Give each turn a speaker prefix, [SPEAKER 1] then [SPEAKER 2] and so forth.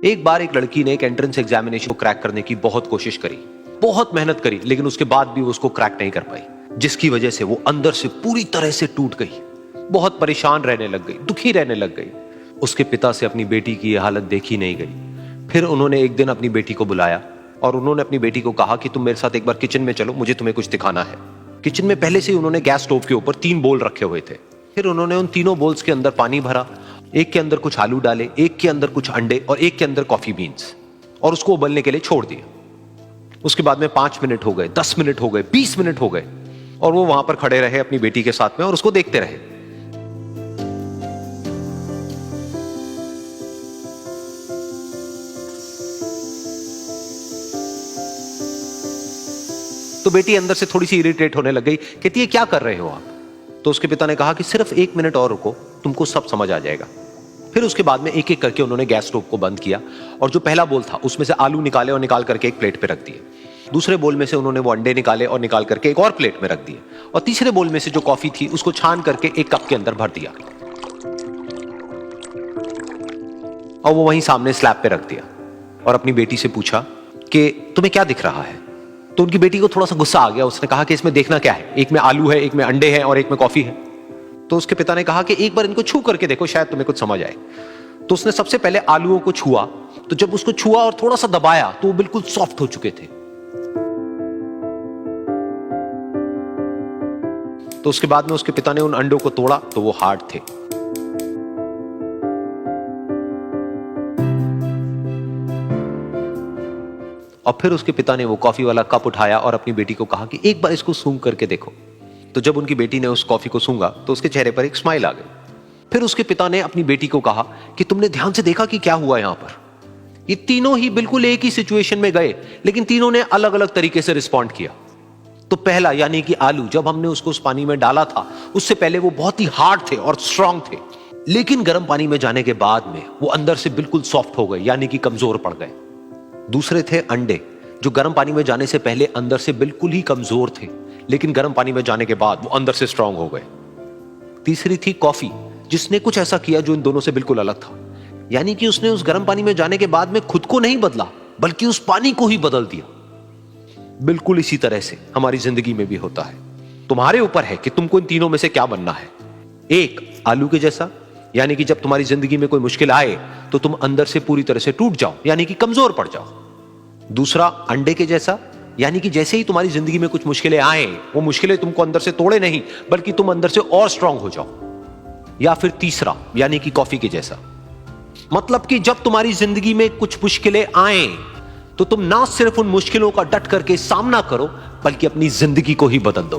[SPEAKER 1] एक बार एक लड़की ने एक एंट्रेंस एग्जामिनेशन को क्रैक करने की बहुत कोशिश करी, बहुत मेहनत करी, लेकिन उसके बाद भी वो उसको क्रैक नहीं कर पाई, जिसकी वजह से वो अंदर से पूरी तरह से टूट गई, बहुत परेशान रहने लग गई, दुखी रहने लग गई। उसके पिता से अपनी बेटी की यह हालत देखी नहीं गई। फिर उन्होंने एक दिन अपनी बेटी को बुलाया और उन्होंने अपनी बेटी को कहा कि तुम मेरे साथ एक बार किचन में चलो, मुझे तुम्हें कुछ दिखाना है। किचन में पहले से ही उन्होंने गैस स्टोव के ऊपर 3 बोल रखे हुए थे। फिर उन्होंने उन तीनों बोल्स के अंदर पानी भरा, एक के अंदर कुछ आलू डाले, एक के अंदर कुछ अंडे और एक के अंदर कॉफी बीन्स, और उसको उबलने के लिए छोड़ दिया। उसके बाद में 5 मिनट हो गए, 10 मिनट हो गए, 20 मिनट हो गए, और वो वहां पर खड़े रहे अपनी बेटी के साथ में और उसको देखते रहे। तो बेटी अंदर से थोड़ी सी इरिटेट होने लग गई, कहती है क्या कर रहे हो आप? तो उसके पिता ने कहा कि सिर्फ 1 मिनट और रुको, तुमको सब समझ आ जाएगा। फिर उसके बाद में एक एक करके उन्होंने गैस स्टोव को बंद किया और जो पहला बोल था उसमें से आलू निकाले और निकाल करके एक प्लेट पे रख दिए। दूसरे बोल में से उन्होंने वो अंडे निकाले और निकाल करके एक और प्लेट में रख दिए, और तीसरे बोल में से जो कॉफी थी उसको छान करके एक कप के अंदर भर दिया और वो वहीं सामने स्लैब पे रख दिया और अपनी बेटी से पूछा कि तुम्हें क्या दिख रहा है? तो उनकी बेटी को थोड़ा सा गुस्सा आ गया। उसने कहा कि इसमें देखना क्या है, एक में आलू है, एक में अंडे हैं और एक में कॉफी है। तो उसके पिता ने कहा कि एक बार इनको छू करके देखो, शायद तुम्हें कुछ समझ आए। तो उसने सबसे पहले आलूओं को छुआ, तो जब उसको छुआ और थोड़ा सा दबाया तो वो बिल्कुल सॉफ्ट हो चुके थे। तो उसके बाद में उसके पिता ने उन अंडों को तोड़ा तो वो हार्ड थे। और फिर उसके पिता ने वो कॉफी वाला कप उठाया और अपनी बेटी को कहा कि एक बार इसको सूंघ करके देखो। तो जब उनकी बेटी ने उस कॉफी को सूंघा तो उसके चेहरे पर एक स्माइल आ गई। फिर उसके पिता ने अपनी बेटी को कहा कि तुमने ध्यान से देखा कि क्या हुआ यहां पर? ये तीनों ही बिल्कुल एक ही सिचुएशन में गए, लेकिन तीनों ने अलग अलग तरीके से रिस्पॉन्ड किया। तो पहला यानी कि आलू, जब हमने उसको उस पानी में डाला था उससे पहले वो बहुत ही हार्ड थे और स्ट्रांग थे, लेकिन गर्म पानी में जाने के बाद में वो अंदर से बिल्कुल सॉफ्ट हो गए, यानी कि कमजोर पड़ गए। दूसरे थे अंडे, जो गर्म पानी में जाने से पहले अंदर से बिल्कुल ही कमजोर थे, लेकिन गर्म पानी में जाने के बाद वो अंदर से स्ट्रांग हो गए। तीसरी थी कॉफी, जिसने कुछ ऐसा किया जो इन दोनों से बिल्कुल अलग था, यानी कि उसने उस गर्म पानी में जाने के बाद में खुद को नहीं बदला, बल्कि उस पानी को ही बदल दिया। बिल्कुल इसी तरह से हमारी जिंदगी में भी होता है। तुम्हारे ऊपर है कि तुमको इन तीनों में से क्या बनना है। एक, आलू के जैसा, यानी कि जब तुम्हारी जिंदगी में कोई मुश्किल आए तो तुम अंदर से पूरी तरह से टूट जाओ, यानी कि कमजोर पड़ जाओ। दूसरा, अंडे के जैसा, यानी कि जैसे ही तुम्हारी जिंदगी में कुछ मुश्किलें आए, वो मुश्किलें तुमको अंदर से तोड़े नहीं, बल्कि तुम अंदर से और स्ट्रांग हो जाओ। या फिर तीसरा, यानी कि कॉफी के जैसा, मतलब कि जब तुम्हारी जिंदगी में कुछ मुश्किलें आए तो तुम ना सिर्फ उन मुश्किलों का डट करके सामना करो, बल्कि अपनी जिंदगी को ही बदल दो।